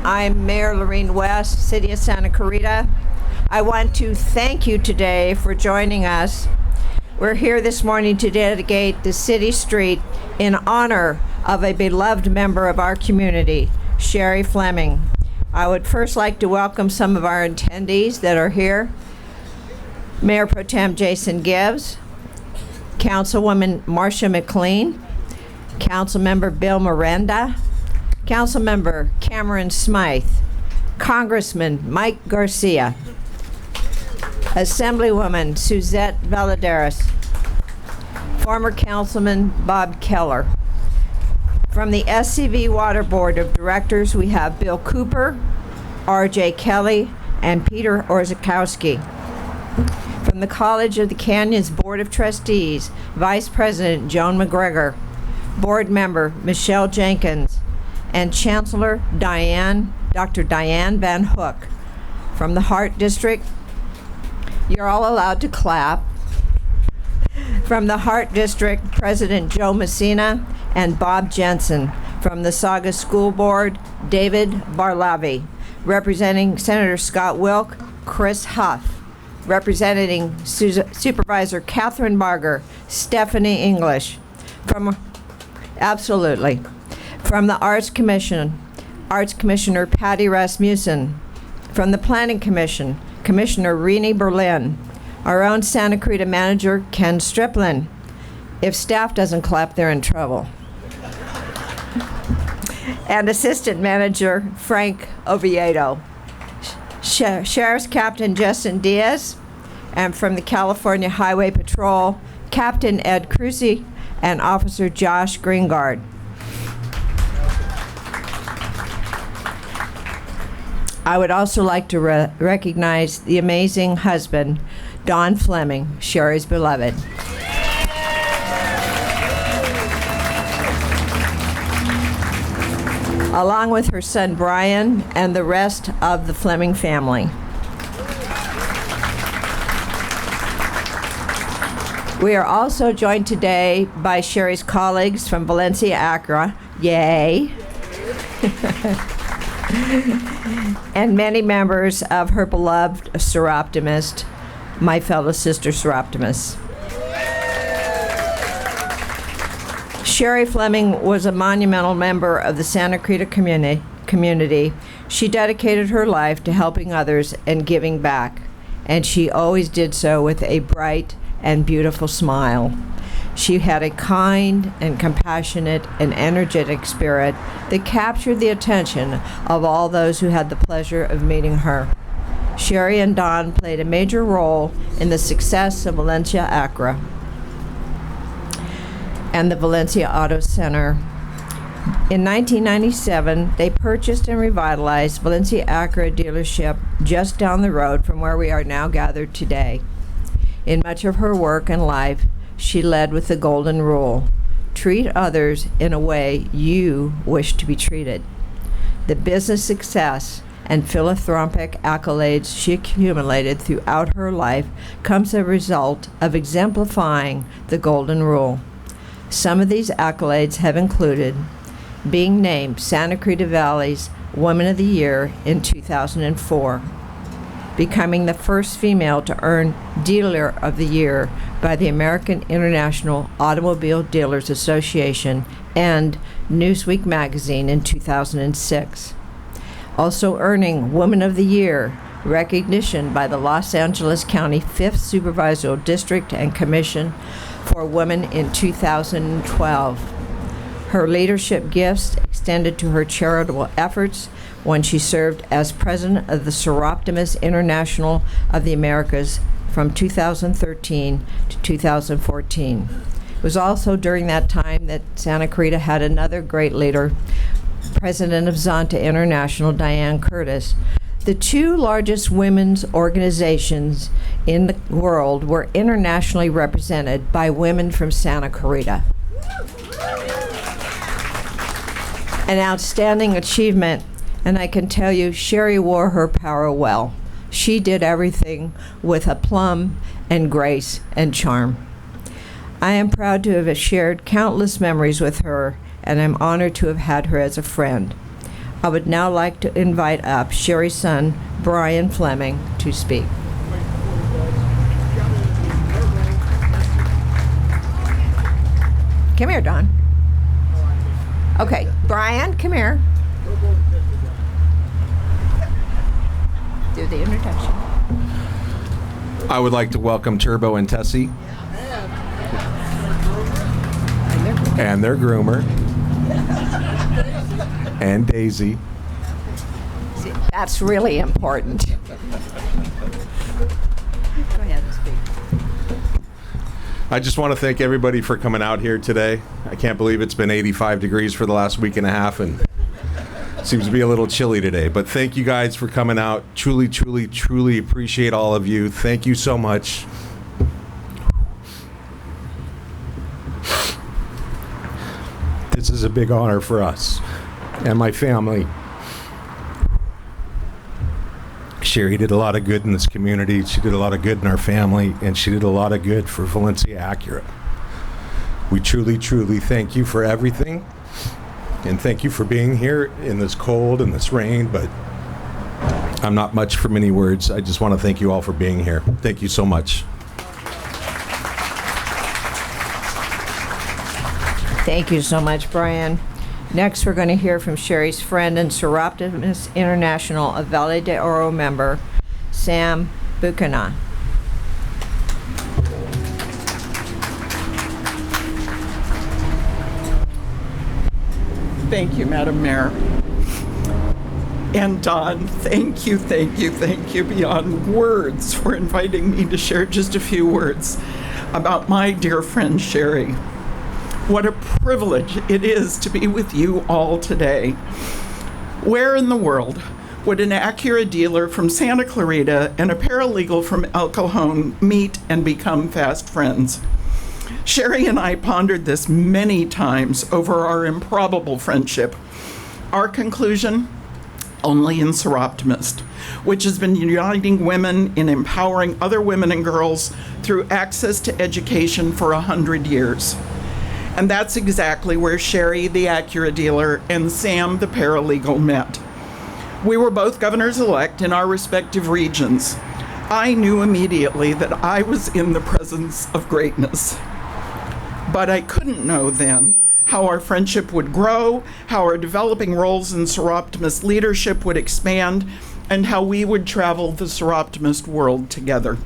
I'm Mayor Lorene West, City of Santa Clarita. I want to thank you today for joining us. We're here this morning to dedicate the city street in honor of a beloved member of our community, Cheri Fleming. I would first like to welcome some of our attendees that are here. Mayor Pro Tem Jason Gibbs, Councilwoman Marcia McLean, Councilmember Bill Miranda, Councilmember Cameron Smythe, Congressman Mike Garcia, Assemblywoman Suzette Baladuras, former Councilman Bob Keller. From the SCV Water Board of Directors, we have Bill Cooper, R.J. Kelly, and Peter Orzakowski. From the College of the Canyons Board of Trustees, Vice President Joan McGregor, Board Member Michelle Jenkins, and Chancellor Dr. Diane Van Hook. From the Hart District, you're all allowed to clap. From the Hart District, President Joe Messina and Bob Jensen. From the Saugus School Board, David Barlavi. Representing Senator Scott Wilk, Chris Huff. Representing Supervisor Catherine Barger, Stephanie English. From the Arts Commission, Arts Commissioner Patty Rasmussen. From the Planning Commission, Commissioner Renee Berlin. Our own Santa Clarita Manager, Ken Striplin. If staff doesn't clap, they're in trouble. And Assistant Manager, Frank Oviedo. Sheriff's Captain Justin Diaz. And from the California Highway Patrol, Captain Ed Cruzy and Officer Josh Greengard. I would also like to recognize the amazing husband, Don Fleming, Cheri's beloved. Along with her son Brian and the rest of the Fleming family. We are also joined today by Cheri's colleagues from Valencia Acra, yay, and many members of her beloved Seroptimist, my fellow sister Seroptimists. Cheri Fleming was a monumental member of the Santa Clarita community. She dedicated her life to helping others and giving back, and she always did so with a bright and beautiful smile. She had a kind and compassionate and energetic spirit that captured the attention of all those who had the pleasure of meeting her. Cheri and Don played a major role in the success of Valencia Acra and the Valencia Auto Center. In 1997, they purchased and revitalized Valencia Acra dealership just down the road from where we are now gathered today. In much of her work and life, she led with the golden rule: treat others in a way you wish to be treated. The business success and philanthropic accolades she accumulated throughout her life comes as a result of exemplifying the golden rule. Some of these accolades have included being named Santa Clarita Valley's Woman of the Year in 2004, becoming the first female to earn Dealer of the Year by the American International Automobile Dealers Association and Newsweek magazine in 2006. Also earning Woman of the Year recognition by the Los Angeles County 5th Supervisorial District and Commission for Women in 2012. Her leadership gifts extended to her charitable efforts when she served as president of the Seroptimists International of the Americas from 2013 to 2014. It was also during that time that Santa Clarita had another great leader, president of Zonta International, Diane Curtis. The two largest women's organizations in the world were internationally represented by women from Santa Clarita. An outstanding achievement, and I can tell you, Cheri wore her power well. She did everything with aplomb and grace and charm. I am proud to have shared countless memories with her, and I'm honored to have had her as a friend. I would now like to invite up Cheri's son, Brian Fleming, to speak. Come here, Don. Okay, Brian, come here. Do the introduction. I would like to welcome Turbo and Tessie and their groomer and Daisy. See, that's really important. Go ahead and speak. I just want to thank everybody for coming out here today. I can't believe it's been 85 degrees for the last week and a half, and it seems to be a little chilly today. But thank you guys for coming out. Truly, truly, truly appreciate all of you. Thank you so much. This is a big honor for us and my family. Cheri did a lot of good in this community. She did a lot of good in our family, and she did a lot of good for Valencia Acura. We truly, truly thank you for everything, and thank you for being here in this cold and this rain, but I'm not much for many words. I just want to thank you all for being here. Thank you so much. Thank you so much, Brian. Next, we're going to hear from Cheri's friend and Seroptimus International, a Valle de Oro member, Sam Buchanan. Thank you, Madam Mayor. And Don, thank you beyond words for inviting me to share just a few words about my dear friend Cheri. What a privilege it is to be with you all today. Where in the world would an Acura dealer from Santa Clarita and a paralegal from El Cajon meet and become fast friends? Cheri and I pondered this many times over our improbable friendship. Our conclusion? Only in Seroptimist, which has been uniting women in empowering other women and girls through access to education for 100 years. And that's exactly where Cheri, the Acura dealer, and Sam, the paralegal, met. We were both governors-elect in our respective regions. I knew immediately that I was in the presence of greatness. But I couldn't know then how our friendship would grow, how our developing roles in Seroptimist leadership would expand, and how we would travel the Seroptimist world together.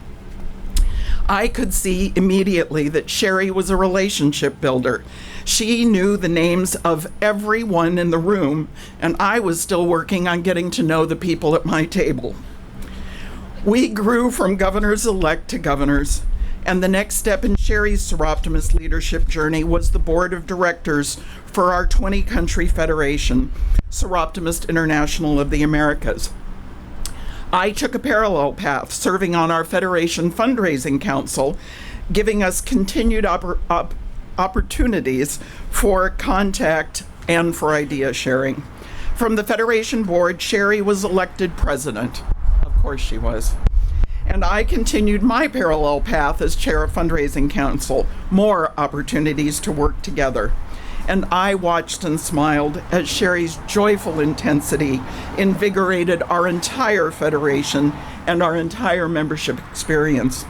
I could see immediately that Cheri was a relationship builder. She knew the names of everyone in the room, and I was still working on getting to know the people at my table. We grew from governors-elect to governors, and the next step in Cheri's Seroptimist leadership journey was the board of directors for our 20-country federation, Seroptimist International of the Americas. I took a parallel path, serving on our Federation Fundraising Council, giving us continued opportunities for contact and for idea sharing. From the Federation Board, Cheri was elected president. Of course she was. And I continued my parallel path as chair of Fundraising Council, more opportunities to work together. And I watched and smiled as Cheri's joyful intensity invigorated our entire federation and our entire membership experience.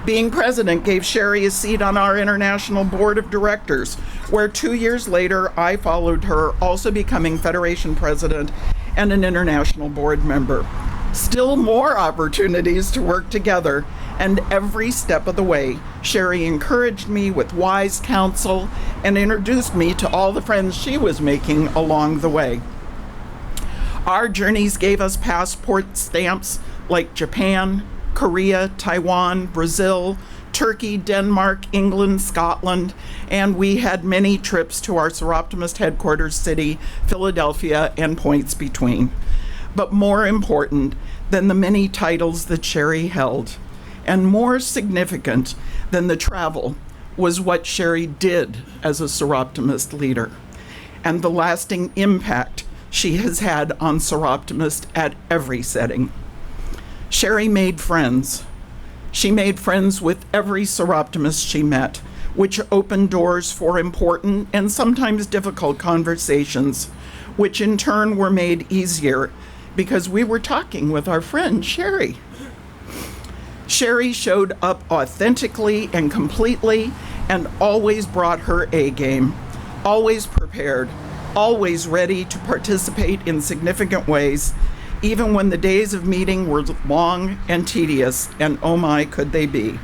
Being president gave Cheri a seat on our international board of directors, where 2 years later I followed her, also becoming federation president and an international board member. Still more opportunities to work together, and every step of the way, Cheri encouraged me with wise counsel and introduced me to all the friends she was making along the way. Our journeys gave us passport stamps like Japan, Korea, Taiwan, Brazil, Turkey, Denmark, England, Scotland, and we had many trips to our Seroptimist headquarters city, Philadelphia, and points between. But more important than the many titles that Cheri held, and more significant than the travel, was what Cheri did as a Seroptimist leader, and the lasting impact she has had on Seroptimist at every setting. Cheri made friends. She made friends with every Seroptimist she met, which opened doors for important and sometimes difficult conversations, which in turn were made easier because we were talking with our friend Cheri. Cheri showed up authentically and completely and always brought her A game, always prepared, always ready to participate in significant ways, even when the days of meeting were long and tedious, and oh my, could they be.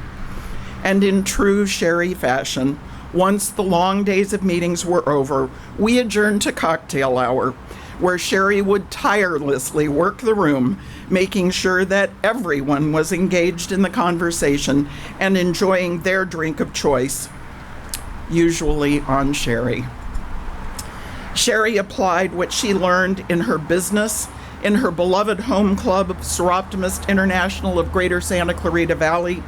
And in true Cheri fashion, once the long days of meetings were over, we adjourned to cocktail hour, where Cheri would tirelessly work the room, making sure that everyone was engaged in the conversation and enjoying their drink of choice, usually on Cheri. Cheri applied what she learned in her business, in her beloved home club, Seroptimist International of Greater Santa Clarita Valley,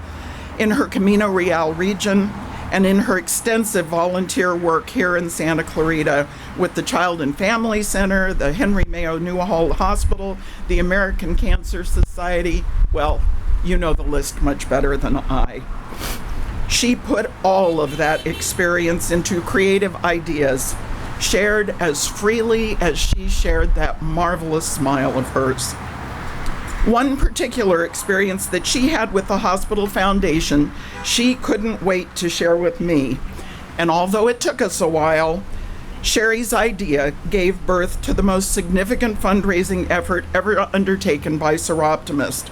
in her Camino Real region, and in her extensive volunteer work here in Santa Clarita with the Child and Family Center, the Henry Mayo Newhall Hospital, the American Cancer Society. Well, you know the list much better than I. She put all of that experience into creative ideas, shared as freely as she shared that marvelous smile of hers. One particular experience that she had with the hospital foundation, she couldn't wait to share with me. And although it took us a while, Cheri's idea gave birth to the most significant fundraising effort ever undertaken by Seroptimist,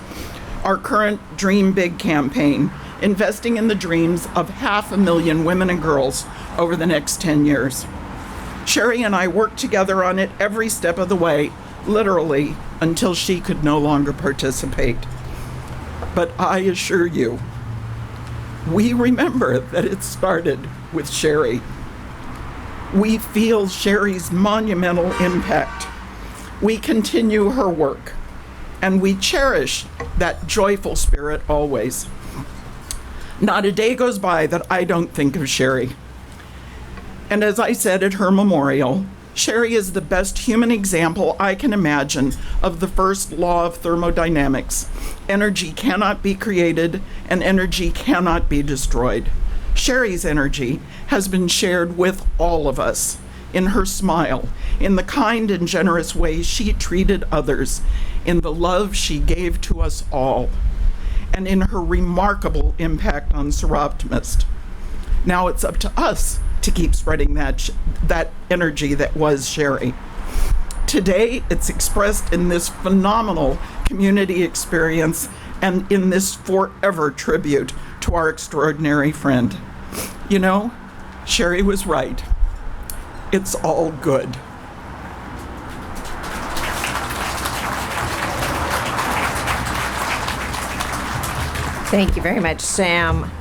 our current Dream Big campaign, investing in the dreams of 500,000 women and girls over the next 10 years. Cheri and I worked together on it every step of the way, literally, until she could no longer participate. But I assure you, we remember that it started with Cheri. We feel Cheri's monumental impact. We continue her work, and we cherish that joyful spirit always. Not a day goes by that I don't think of Cheri. And as I said at her memorial, Cheri is the best human example I can imagine of the first law of thermodynamics. Energy cannot be created and energy cannot be destroyed. Cheri's energy has been shared with all of us in her smile, in the kind and generous way she treated others, in the love she gave to us all, and in her remarkable impact on Seroptimist. Now it's up to us to keep spreading that energy that was Cheri. Today, it's expressed in this phenomenal community experience and in this forever tribute to our extraordinary friend. You know, Cheri was right. It's all good. Thank you very much, Sam.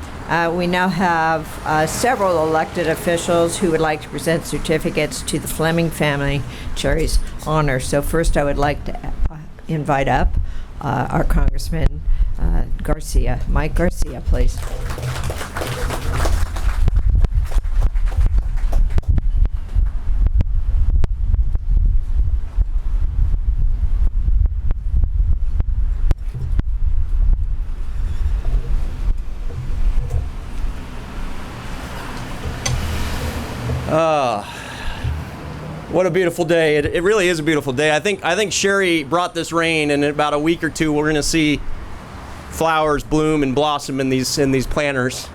We now have several elected officials who would like to present certificates to the Fleming family, Cheri's honor. So first I would like to invite up our Congressman Garcia. Mike Garcia, please. What a beautiful day. It really is a beautiful day. I think Cheri brought this rain, and in about a week or two we're going to see flowers bloom and blossom in these planters.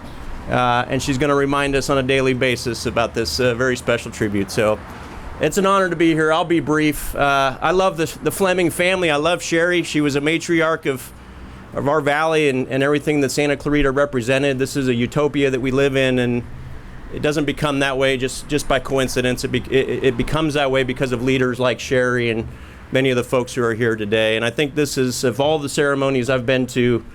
And she's going to remind us on a daily basis about this very special tribute. So it's an honor to be here. I'll be brief. I love the Fleming family. I love Cheri. She was a matriarch of our valley and everything that Santa Clarita represented. This is a utopia that we live in, and it doesn't become that way just by coincidence. It becomes that way because of leaders like Cheri and many of the folks who are here today. And I think this is, of all the ceremonies I've been to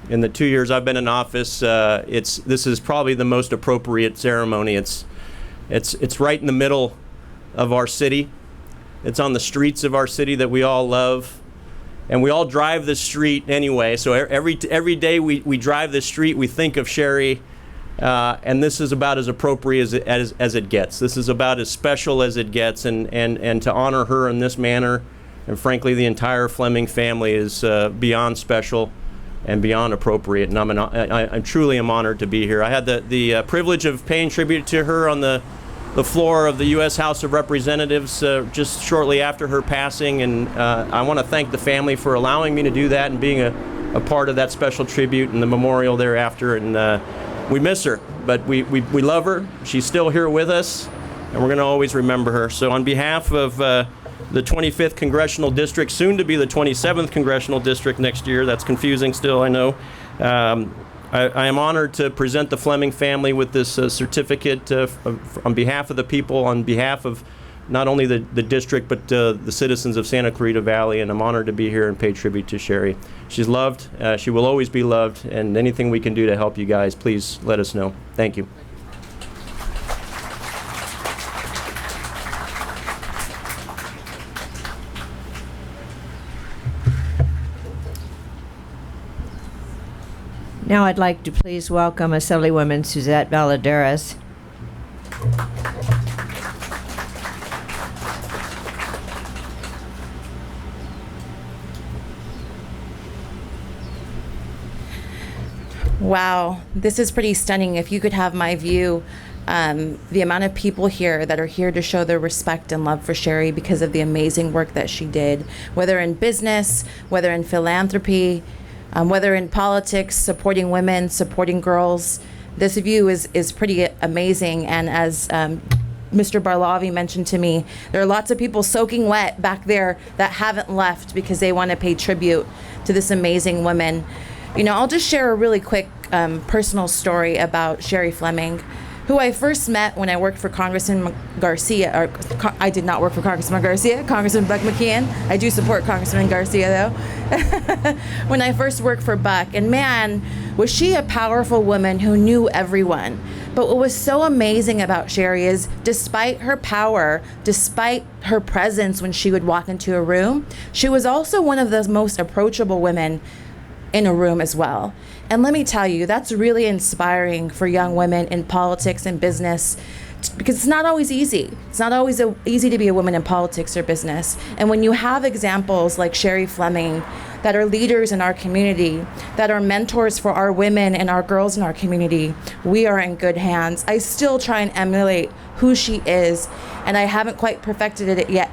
in the 2 years I've been in office, this is probably the most appropriate ceremony. It's right in the middle of our city. It's on the streets of our city that we all love. And we all drive this street anyway. So every day we drive this street, we think of Cheri. And this is about as appropriate as it gets. This is about as special as it gets, and to honor her in this manner, and frankly the entire Fleming family, is beyond special. and beyond appropriate. And I truly am honored to be here. I had the privilege of paying tribute to her on the floor of the U.S. House of Representatives just shortly after her passing, and I want to thank the family for allowing me to do that and being a part of that special tribute and the memorial thereafter. And we miss her, but we love her. She's still here with us, and we're going to always remember her. So on behalf of the 25th Congressional District, soon to be the 27th Congressional District next year, that's confusing still, I know, I am honored to present the Fleming family with this certificate on behalf of the people, on behalf of not only the district, but the citizens of Santa Clarita Valley, and I'm honored to be here and pay tribute to Cheri. She's loved, she will always be loved, and anything we can do to help you guys, please let us know. Thank you. Now I'd like to please welcome Assemblywoman Suzette Baladuras. Wow, this is pretty stunning. If you could have my view, the amount of people here that are here to show their respect and love for Cheri because of the amazing work that she did, whether in business, whether in philanthropy, whether in politics, supporting women, supporting girls. This view is pretty amazing. And as Mr. Barlavi mentioned to me, there are lots of people soaking wet back there that haven't left because they want to pay tribute to this amazing woman. You know, I'll just share a really quick personal story about Cheri Fleming, who I first met when I worked for Congressman Garcia, or I did not work for Congressman Garcia, Congressman Buck McKeon. I do support Congressman Garcia though. When I first worked for Buck, and man, was she a powerful woman who knew everyone. But what was so amazing about Cheri is despite her power, despite her presence when she would walk into a room, she was also one of the most approachable women in a room as well. And let me tell you, that's really inspiring for young women in politics and business, because it's not always easy. It's not always easy to be a woman in politics or business. And when you have examples like Cheri Fleming that are leaders in our community, that are mentors for our women and our girls in our community, we are in good hands. I still try and emulate who she is, and I haven't quite perfected it yet,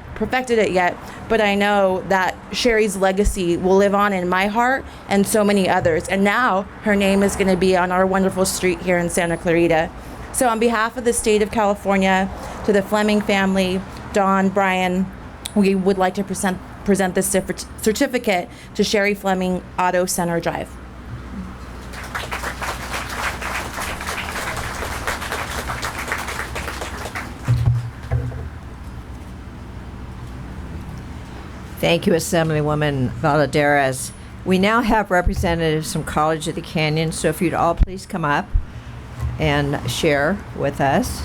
but I know that Cheri's legacy will live on in my heart and so many others. And now her name is going to be on our wonderful street here in Santa Clarita. So on behalf of the state of California, to the Fleming family, Don, Brian, we would like to present this certificate to Cheri Fleming, Auto Center Drive. Thank you, Assemblywoman Baladuras. We now have representatives from College of the Canyon, so if you'd all please come up and share with us.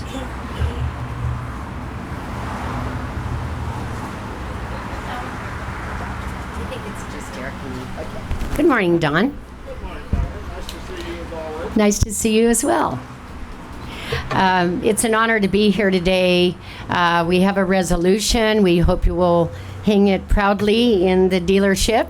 Good morning, Don. Good morning, Donna. Nice to see you as always. Nice to see you as well. It's an honor to be here today. We have a resolution. We hope you will hang it proudly in the dealership,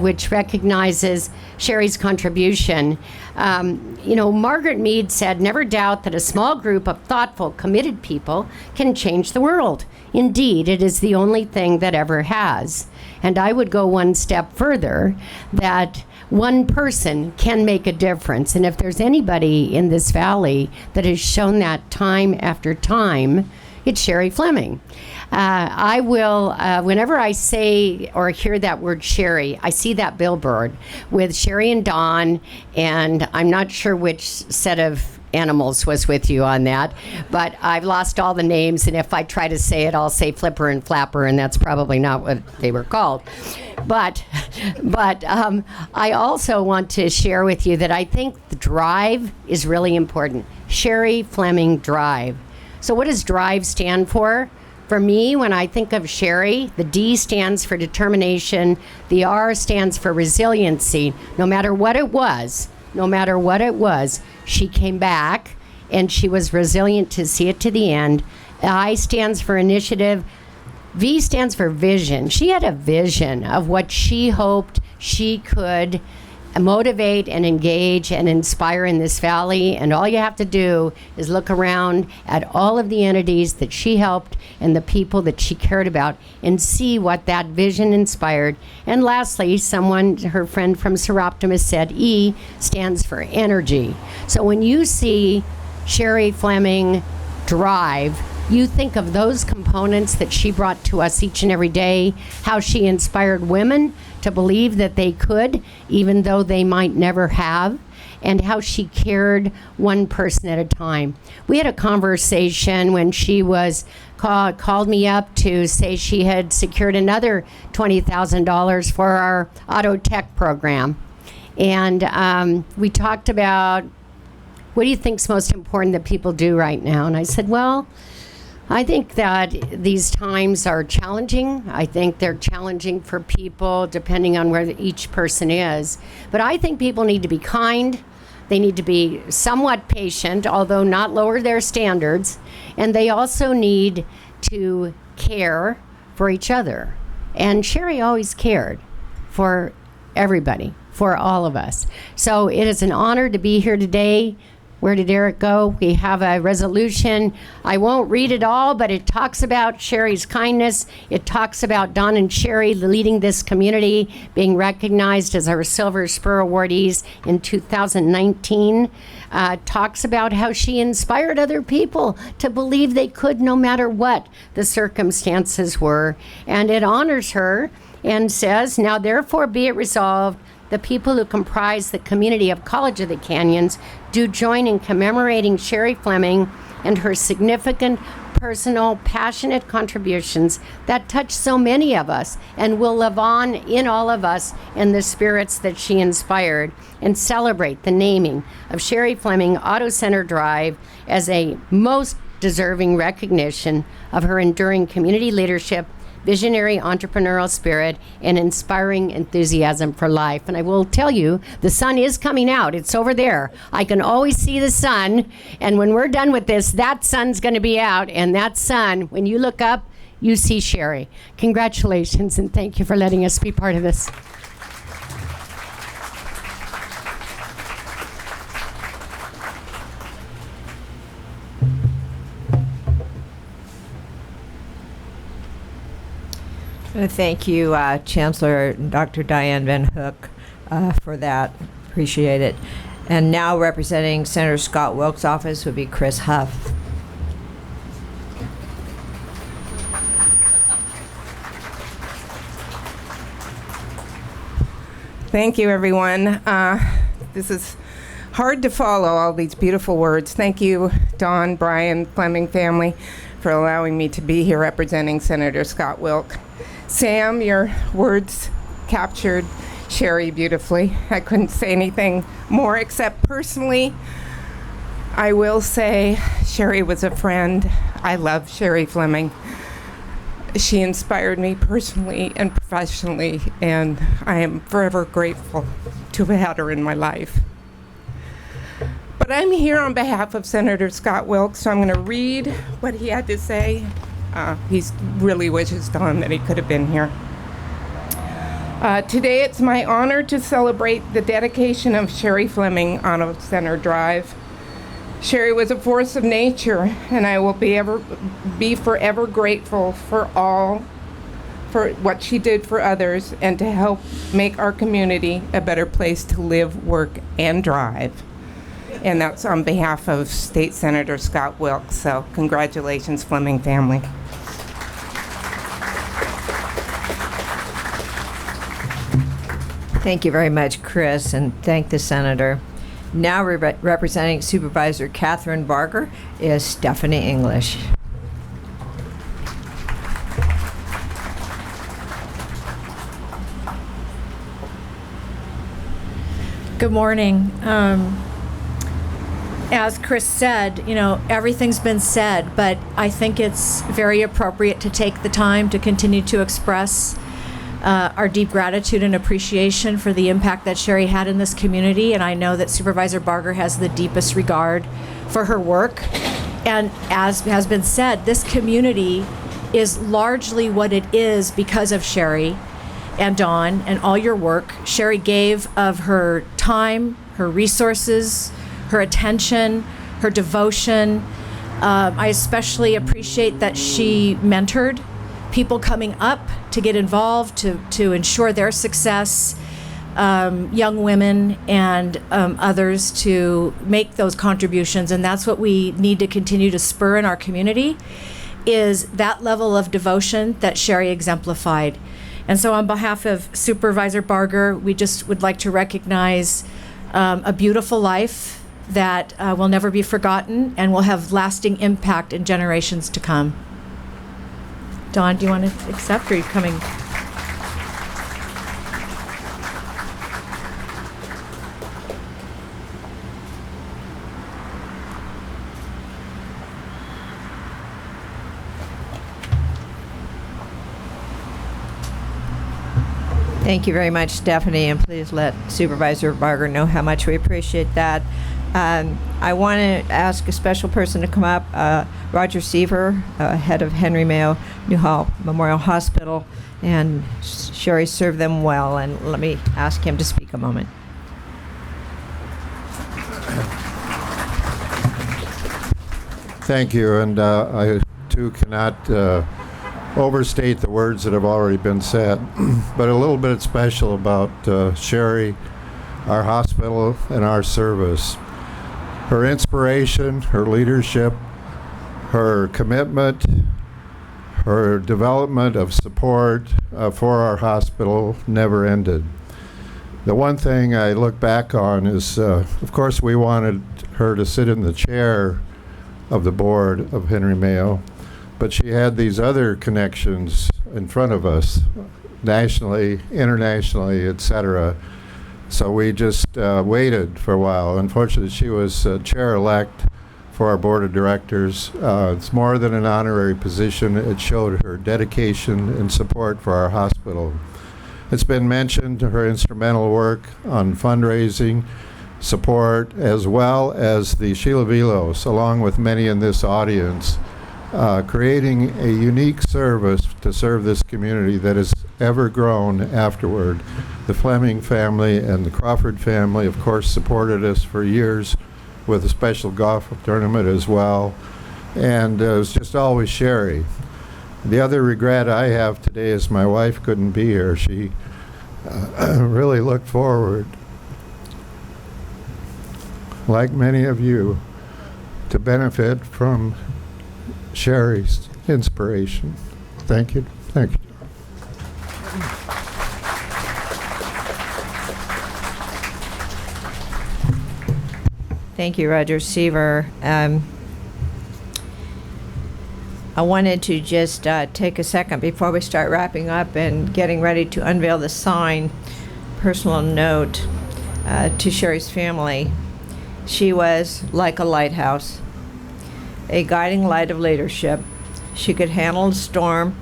which recognizes Cheri's contribution. Margaret Mead said, "Never doubt that a small group of thoughtful, committed people can change the world. Indeed, it is the only thing that ever has." And I would go one step further, that one person can make a difference. And if there's anybody in this valley that has shown that time after time, it's Cheri Fleming. I will, whenever I say or hear that word Cheri, I see that billboard with Cheri and Don, and I'm not sure which set of animals was with you on that, but I've lost all the names, and if I try to say it, I'll say Flipper and Flapper, and that's probably not what they were called. But I also want to share with you that I think the drive is really important. Cheri Fleming Drive. So what does drive stand for? For me, when I think of Cheri, the D stands for determination, the R stands for resiliency. No matter what it was, she came back and she was resilient to see it to the end. I stands for initiative. V stands for vision. She had a vision of what she hoped she could motivate and engage and inspire in this valley. And all you have to do is look around at all of the entities that she helped and the people that she cared about and see what that vision inspired. And lastly, her friend from Seroptimus said E stands for energy. So when you see Cheri Fleming drive, you think of those components that she brought to us each and every day, how she inspired women to believe that they could, even though they might never have, and how she cared one person at a time. We had a conversation when she was called me up to say she had secured another $20,000 for our auto tech program. And we talked about, what do you think's most important that people do right now? And I said, well, I think that these times are challenging. I think they're challenging for people depending on where each person is. But I think people need to be kind. They need to be somewhat patient, although not lower their standards. And they also need to care for each other. And Cheri always cared for everybody, for all of us. So it is an honor to be here today. Where did Eric go? We have a resolution. I won't read it all, but it talks about Cheri's kindness. It talks about Don and Cheri leading this community, being recognized as our Silver Spur awardees in 2019. Talks about how she inspired other people to believe they could no matter what the circumstances were. And it honors her and says, now therefore be it resolved, the people who comprise the community of College of the Canyons do join in commemorating Cheri Fleming and her significant, personal, passionate contributions that touch so many of us and will live on in all of us in the spirits that she inspired, and celebrate the naming of Cheri Fleming Auto Center Drive as a most deserving recognition of her enduring community leadership, visionary entrepreneurial spirit, and inspiring enthusiasm for life. And I will tell you, the sun is coming out. It's over there. I can always see the sun. And when we're done with this, that sun's going to be out. And that sun, when you look up, you see Cheri. Congratulations, and thank you for letting us be part of this. Thank you, Chancellor Dr. Diane Van Hook, for that. Appreciate it. And now representing Senator Scott Wilk's office would be Chris Huff. Thank you, everyone. This is hard to follow, all these beautiful words. Thank you, Don, Brian, Fleming family, for allowing me to be here representing Senator Scott Wilk. Sam, your words captured Cheri beautifully. I couldn't say anything more, except personally, I will say Cheri was a friend. I love Cheri Fleming. She inspired me personally and professionally, and I am forever grateful to have had her in my life. But I'm here on behalf of Senator Scott Wilk, so I'm going to read what he had to say. He really wishes, Don, that he could have been here. Today it's my honor to celebrate the dedication of Cheri Fleming Auto Center Drive. Cheri was a force of nature, and I will be forever grateful for what she did for others and to help make our community a better place to live, work, and drive. And that's on behalf of State Senator Scott Wilk. So congratulations, Fleming family. Thank you very much, Chris, and thank the Senator. Now representing Supervisor Catherine Barger is Stephanie English. Good morning. As Chris said, everything's been said, but I think it's very appropriate to take the time to continue to express our deep gratitude and appreciation for the impact that Cheri had in this community, and I know that Supervisor Barger has the deepest regard for her work. And as has been said, this community is largely what it is because of Cheri. and Dawn and all your work. Cheri gave of her time, her resources, her attention, her devotion. I especially appreciate that she mentored people coming up to get involved, to ensure their success, young women and others to make those contributions. And that's what we need to continue to spur in our community, is that level of devotion that Cheri exemplified. And so on behalf of Supervisor Barger, we just would like to recognize a beautiful life that will never be forgotten and will have lasting impact in generations to come. Dawn, do you want to accept, or are you coming? Thank you very much, Stephanie, and please let Supervisor Barger know how much we appreciate that. I want to ask a special person to come up, Roger Seaver, head of Henry Mayo New Hall Memorial Hospital, and Cheri served them well, and let me ask him to speak a moment. Thank you, and I too cannot overstate the words that have already been said, but a little bit special about Cheri, our hospital, and our service. Her inspiration, her leadership, her commitment, her development of support for our hospital never ended. The one thing I look back on is, of course, we wanted her to sit in the chair of the board of Henry Mayo, but she had these other connections in front of us, nationally, internationally, etc. So we just waited for a while. Unfortunately, she was chair-elect for our board of directors. It's more than an honorary position. It showed her dedication and support for our hospital. It's been mentioned her instrumental work on fundraising, support, as well as the Sheila Vilos, along with many in this audience, creating a unique service to serve this community that has ever grown afterward. The Fleming family and the Crawford family, of course, supported us for years with a special golf tournament as well. And it was just always Cheri. The other regret I have today is my wife couldn't be here. She really looked forward, like many of you, to benefit from Cheri's inspiration. Thank you. Thank you. Thank you, Roger Seaver. I wanted to just take a second before we start wrapping up and getting ready to unveil the sign, personal note to Cheri's family. She was like a lighthouse, a guiding light of leadership. She could handle a storm,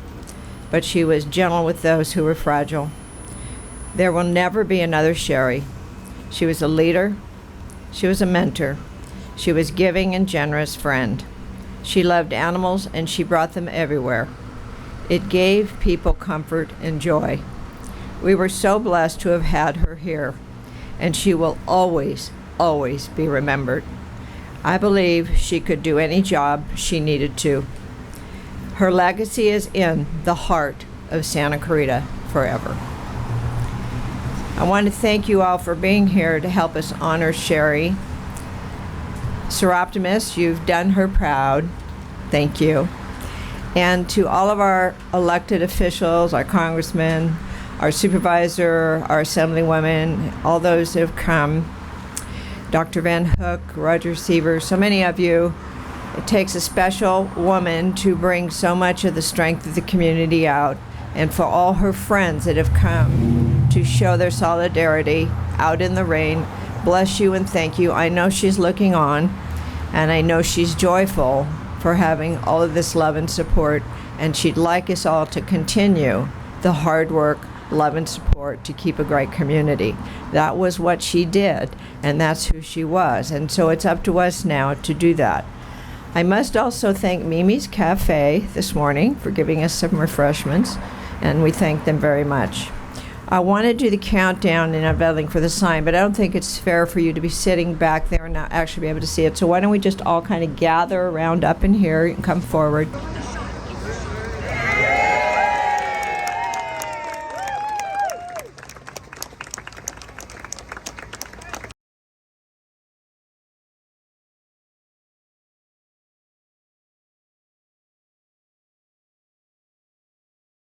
but she was gentle with those who were fragile. There will never be another Cheri. She was a leader. She was a mentor. She was giving and generous friend. She loved animals, and she brought them everywhere. It gave people comfort and joy. We were so blessed to have had her here, and she will always, always be remembered. I believe she could do any job she needed to. Her legacy is in the heart of Santa Clarita forever. I want to thank you all for being here to help us honor Cheri. Sir Optimus, you've done her proud. Thank you. And to all of our elected officials, our congressmen, our supervisor, our assemblywomen, all those who have come, Dr. Van Hook, Roger Seaver, so many of you. It takes a special woman to bring so much of the strength of the community out, and for all her friends that have come to show their solidarity out in the rain, bless you and thank you. I know she's looking on, and I know she's joyful for having all of this love and support, and she'd like us all to continue the hard work, love and support to keep a great community. That was what she did, and that's who she was, and so it's up to us now to do that. I must also thank Mimi's Cafe this morning for giving us some refreshments, and we thank them very much. I want to do the countdown and unveiling for the sign, but I don't think it's fair for you to be sitting back there and not actually be able to see it. So why don't we just all kind of gather around up in here and come forward.